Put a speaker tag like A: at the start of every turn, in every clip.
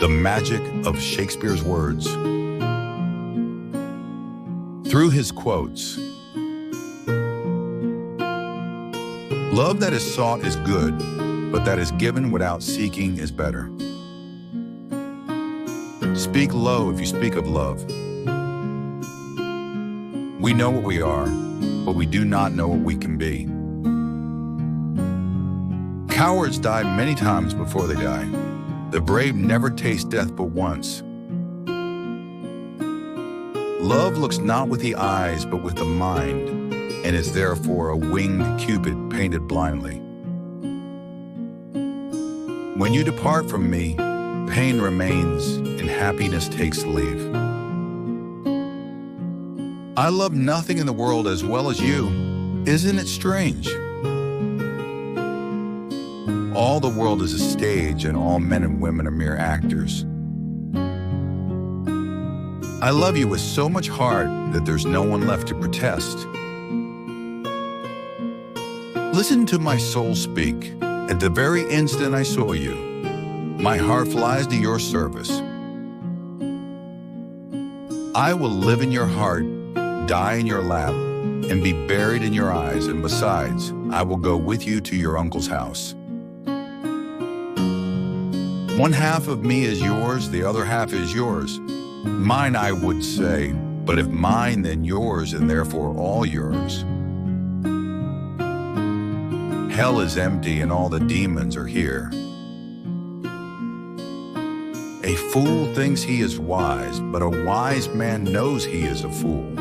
A: The magic of Shakespeare's words. Through his quotes, love that is sought is good, but that is given without seeking is better. Speak low if you speak of love. We know what we are, but we do not know what we can be. Cowards die many times before they die. The brave never taste death but once. Love looks not with the eyes but with the mind, and is therefore a winged Cupid painted blindly. When you depart from me, pain remains and happiness takes leave. I love nothing in the world as well as you. Isn't it strange? All the world is a stage, and all men and women are mere actors. I love you with so much heart that there's no one left to protest. Listen to my soul speak. At the very instant I saw you, my heart flies to your service. I will live in your heart, die in your lap, and be buried in your eyes, and besides, I will go with you to your uncle's house. One half of me is yours, the other half is yours. Mine, I would say, but if mine, then yours, and therefore all yours. Hell is empty and all the demons are here. A fool thinks he is wise, but a wise man knows he is a fool.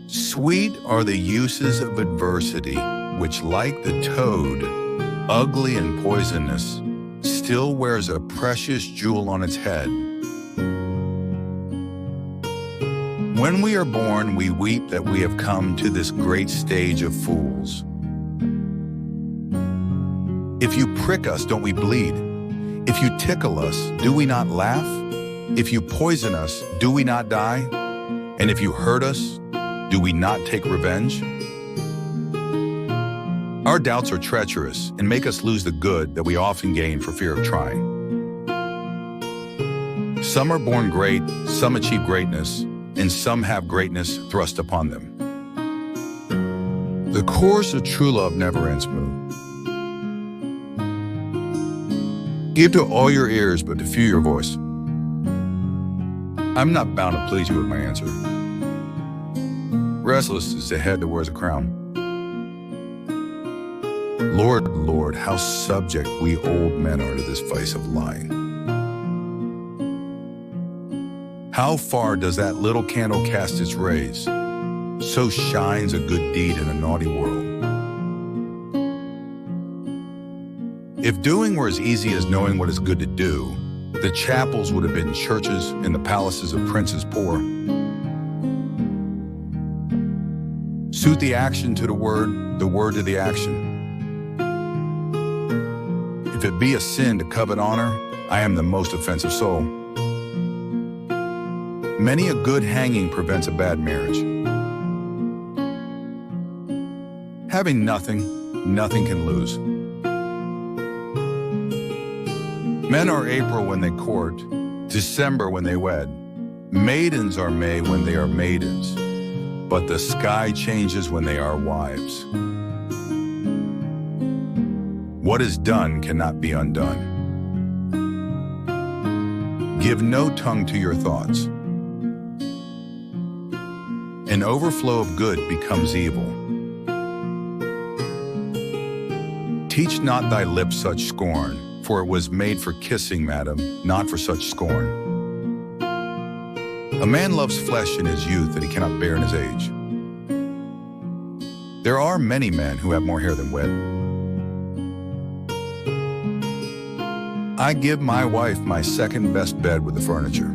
A: Sweet are the uses of adversity, which like the toad, ugly and poisonous, still wears a precious jewel on its head. When we are born, we weep that we have come to this great stage of fools. If you prick us, don't we bleed? If you tickle us, do we not laugh? If you poison us, do we not die? And if you hurt us, do we not take revenge? Our doubts are treacherous and make us lose the good that we often gain for fear of trying. Some are born great, some achieve greatness, and some have greatness thrust upon them. The course of true love never ends smooth. Give to all your ears, but to few your voice. I'm not bound to please you with my answer. Restless is the head that wears a crown. Lord, Lord, how subject we old men are to this vice of lying. How far does that little candle cast its rays? So shines a good deed in a naughty world. If doing were as easy as knowing what is good to do, the chapels would have been churches and the palaces of princes poor. Suit the action to the word to the action. If it be a sin to covet honor, I am the most offensive soul. Many a good hanging prevents a bad marriage. Having nothing, nothing can lose. Men are April when they court, December when they wed. Maidens are May when they are maidens, but the sky changes when they are wives. What is done cannot be undone. Give no tongue to your thoughts. An overflow of good becomes evil. Teach not thy lips such scorn, for it was made for kissing, madam, not for such scorn. A man loves flesh in his youth that he cannot bear in his age. There are many men who have more hair than wit. I give my wife my second best bed with the furniture.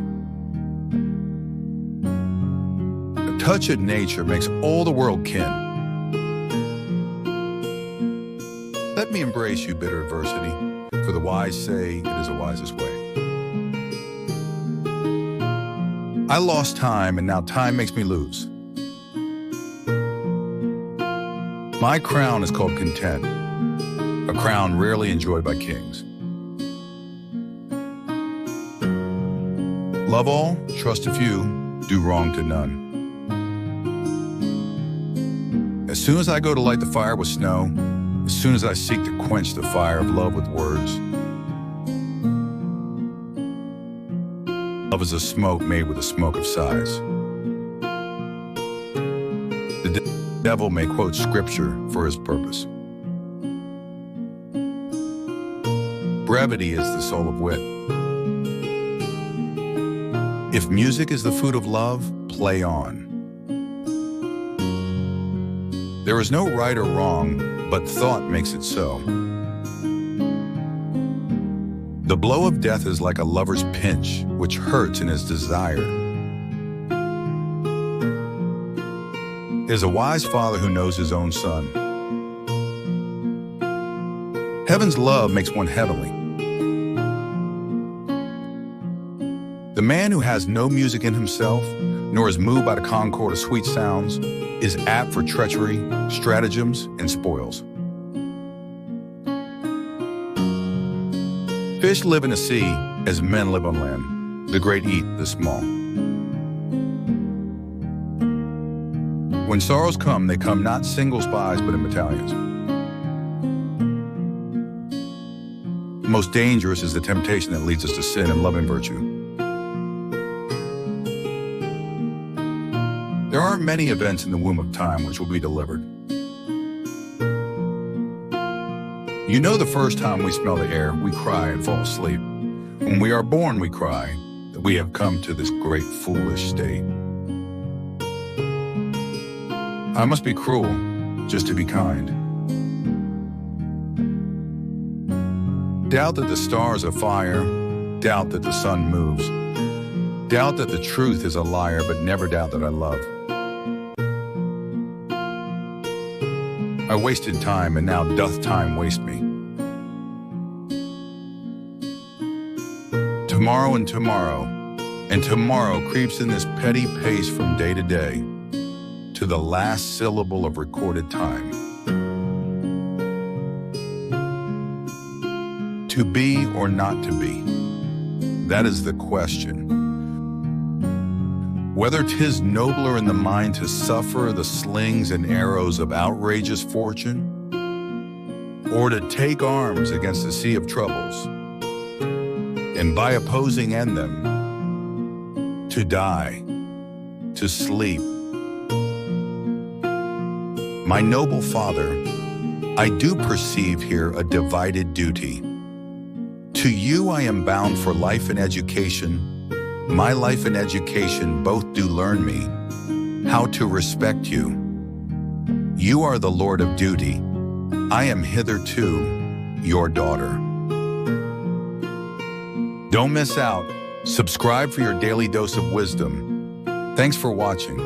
A: A touch of nature makes all the world kin. Let me embrace you, bitter adversity, for the wise say it is the wisest way. I lost time, and now time makes me lose. My crown is called content, a crown rarely enjoyed by kings. Love all, trust a few, do wrong to none. As soon as I go to light the fire with snow, as soon as I seek to quench the fire of love with words, love is a smoke made with the smoke of sighs. The devil may quote scripture for his purpose. Brevity is the soul of wit. If music is the food of love, play on. There is no right or wrong, but thought makes it so. The blow of death is like a lover's pinch, which hurts in his desire. Is a wise father who knows his own son. Heaven's love makes one heavenly. The man who has no music in himself, nor is moved by the concord of sweet sounds, is apt for treachery, stratagems, and spoils. Fish live in the sea as men live on land. The great eat the small. When sorrows come, they come not single spies, but in battalions. Most dangerous is the temptation that leads us to sin and love and virtue. There are many events in the womb of time which will be delivered. You know, the first time we smell the air, we cry and fall asleep. When we are born, we cry that we have come to this great foolish state. I must be cruel just to be kind. Doubt that the stars are fire, doubt that the sun moves, doubt that the truth is a liar, but never doubt that I love. I wasted time, and now doth time waste me. Tomorrow and tomorrow creeps in this petty pace from day to day, to the last syllable of recorded time. To be or not to be, that is the question. Whether 'tis nobler in the mind to suffer the slings and arrows of outrageous fortune, or to take arms against a sea of troubles, and by opposing end them, to die, to sleep. My noble father, I do perceive here a divided duty. To you I am bound for life and education. My life and education both do learn me how to respect you. You are the Lord of duty. I am hitherto your daughter. Don't miss out. Subscribe for your daily dose of wisdom. Thanks for watching.